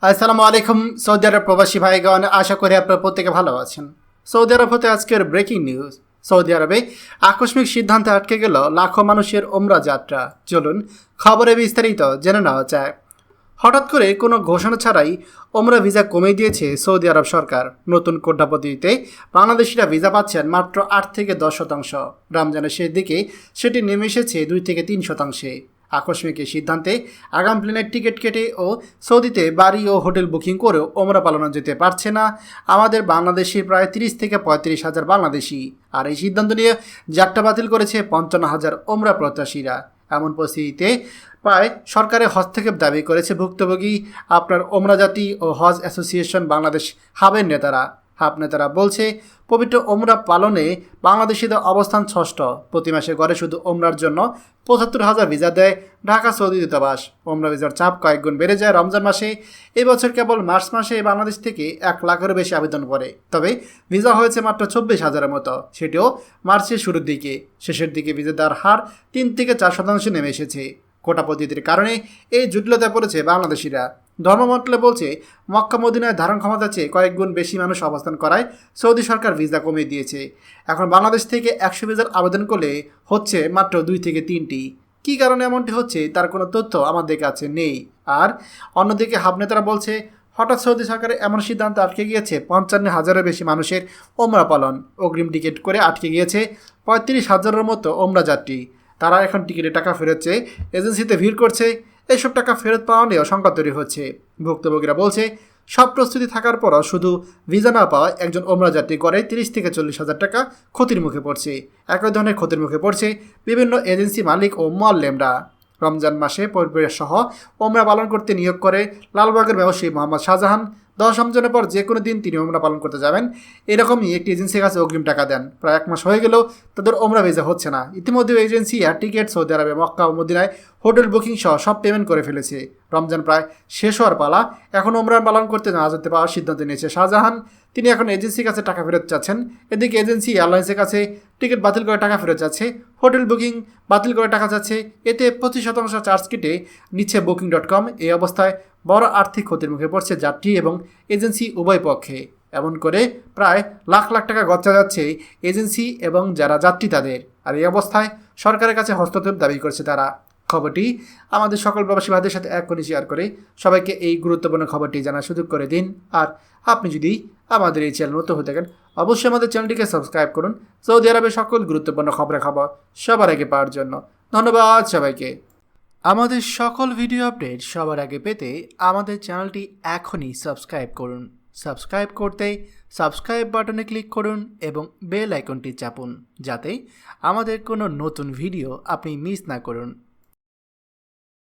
আসসালামু আলাইকুম সৌদি আরব প্রবাসী ভাইগণ, আশা করি আপনারা প্রত্যেকে ভালো আছেন। সৌদি আরব হতে আজকের ব্রেকিং নিউজ। সৌদি আরবে আকস্মিক সিদ্ধান্তে আটকে গেল লাখো মানুষের ওমরা যাত্রা। চলুন খবরে বিস্তারিত জেনে নেওয়া যায়। হঠাৎ করে কোনো ঘোষণা ছাড়াই ওমরা ভিসা কমিয়ে দিয়েছে সৌদি আরব সরকার। নতুন কোটা পদ্ধতিতে বাংলাদেশিরা ভিসা পাচ্ছেন মাত্র 8 থেকে 10%। রমজানের শেষ দিকে সেটি নেমে এসেছে 2 থেকে 3%। আকস্মিক এই সিদ্ধান্তে আগাম প্লেনের টিকিট কেটে ও সৌদিতে বাড়ি ও হোটেল বুকিং করেও ওমরা পালানো যেতে পারছে না আমাদের বাংলাদেশি প্রায় 30 থেকে 35 হাজার বাংলাদেশি। আর এই সিদ্ধান্ত নিয়ে যাত্রা বাতিল করেছে 55,000 ওমরা প্রত্যাশীরা। এমন পরিস্থিতিতে প্রায় সরকারের হস্তক্ষেপ দাবি করেছে ভুক্তভোগী আপনার ওমরা জাতি ও হজ অ্যাসোসিয়েশন বাংলাদেশ হাবের নেতারা। হাব নেতারা বলছে, পবিত্র ওমরা পালনে বাংলাদেশিদের অবস্থান ষষ্ঠ। প্রতি মাসে গড়ে শুধু ওমরার জন্য 75,000 ভিসা দেয় ঢাকা সৌদি দূতাবাস। ওমরা ভিসার চাপ কয়েকগুণ বেড়ে যায় রমজান মাসে। এবছর কেবল মার্চ মাসে বাংলাদেশ থেকে 1 লাখেরও বেশি আবেদন পড়ে। তবে ভিসা হয়েছে মাত্র 24,000-এর মতো, সেটিও মার্চের শুরুর দিকে। শেষের দিকে ভিসা দেওয়ার হার 3 থেকে 4% নেমে এসেছে। কোটা পদ্ধতির কারণে এই জটিলতায় পড়েছে বাংলাদেশিরা। ধর্মমন্ত্রণালয় বলছে, মক্কা মদিনায় ধারণ ক্ষমতা চেয়ে কয়েক গুণ বেশি মানুষ অবস্থান করায় সৌদি সরকার ভিসা কমিয়ে দিয়েছে। এখন বাংলাদেশ থেকে 100 ভিসার আবেদন করলে হচ্ছে মাত্র 2 থেকে 3টি। কী কারণে এমনটি হচ্ছে তার কোনো তথ্য আমাদের কাছে নেই। আর অন্যদিকে হাব নেতারা বলছে, হঠাৎ সৌদি সরকারের এমন সিদ্ধান্ত আটকে গিয়েছে 55,000-এর বেশি মানুষের ওমরা পালন। অগ্রিম টিকিট করে আটকে গিয়েছে 35,000-এর মতো ওমরা যাত্রী। তারা এখন টিকিটের টাকা ফেরত চেয়ে এজেন্সিতে ভিড় করছে। এইসব টাকা ফেরত পাওয়া নিয়েও সংকট তৈরি হচ্ছে। ভুক্তভোগীরা বলছে, সব প্রস্তুতি থাকার পরও শুধু ভিসা না পাওয়া একজন ওমরা যাত্রী করে 30 থেকে 40,000 টাকা ক্ষতির মুখে পড়ছে। একই ধরনের ক্ষতির মুখে পড়ছে বিভিন্ন এজেন্সি মালিক ও মোয়াল্লেমরা। রমজান মাসে পরিবার সহ ওমরা পালন করতে নিয়োগ করে লালবাগের ব্যবসায়ী মোহাম্মদ শাহজাহান। 10 রমজানের পর যে কোনো দিন তিনি ওমরা পালন করতে যাবেন, এরকমই একটি এজেন্সির কাছে অগ্রিম টাকা দেন। প্রায় 1 মাস হয়ে গেলেও তাদের ওমরা ভিসা হচ্ছে না। ইতিমধ্যে এজেন্সি এয়ার টিকিট, সৌদি আরবে মক্কা ও মদিনায় হোটেল বুকিং সহ সব পেমেন্ট করে ফেলেছে। রমজান প্রায় শেষ হওয়ার পালা। এখন ওমরা পালন করতে না যেতে পাওয়ার সিদ্ধান্ত নিয়েছে শাহজাহান। তিনি এখন এজেন্সির কাছে টাকা ফেরত চাচ্ছেন। এদিকে এজেন্সি এয়ারলাইন্সের কাছে টিকিট বাতিল করে টাকা ফেরত যাচ্ছে, হোটেল বুকিং বাতিল করে টাকা যাচ্ছে। এতে 25% চার্জ কেটে নিচ্ছে Booking.com। এই অবস্থায় বড় আর্থিক ক্ষতির মুখে পড়ছে যাত্রী এবং এজেন্সি উভয় পক্ষে। এমন করে প্রায় লাখ লাখ টাকা গচ্চা যাচ্ছে এজেন্সি এবং যারা যাত্রী তাদের। আর এই অবস্থায় সরকারের কাছে হস্তক্ষেপ দাবি করছে তারা। খবরটি আমাদের সকল প্রবাসী ভাইদের সাথে এখনই শেয়ার করে সবাইকে এই গুরুত্বপূর্ণ খবরটি জানার সুযোগ করে দিন। আর আপনি যদি আমাদের এই চ্যানেল নতুন হয়ে থাকেন, অবশ্যই আমাদের চ্যানেলটিকে সাবস্ক্রাইব করুন সৌদি আরবের সকল গুরুত্বপূর্ণ খবর সবার আগে পাওয়ার জন্য। ধন্যবাদ সবাইকে। আমাদের সকল ভিডিও আপডেট সবার আগে পেতে আমাদের চ্যানেলটি এখনই সাবস্ক্রাইব করুন। সাবস্ক্রাইব করতে সাবস্ক্রাইব বাটনে ক্লিক করুন এবং বেল আইকনটি চাপুন, যাতে আমাদের কোনো নতুন ভিডিও আপনি মিস না করুন।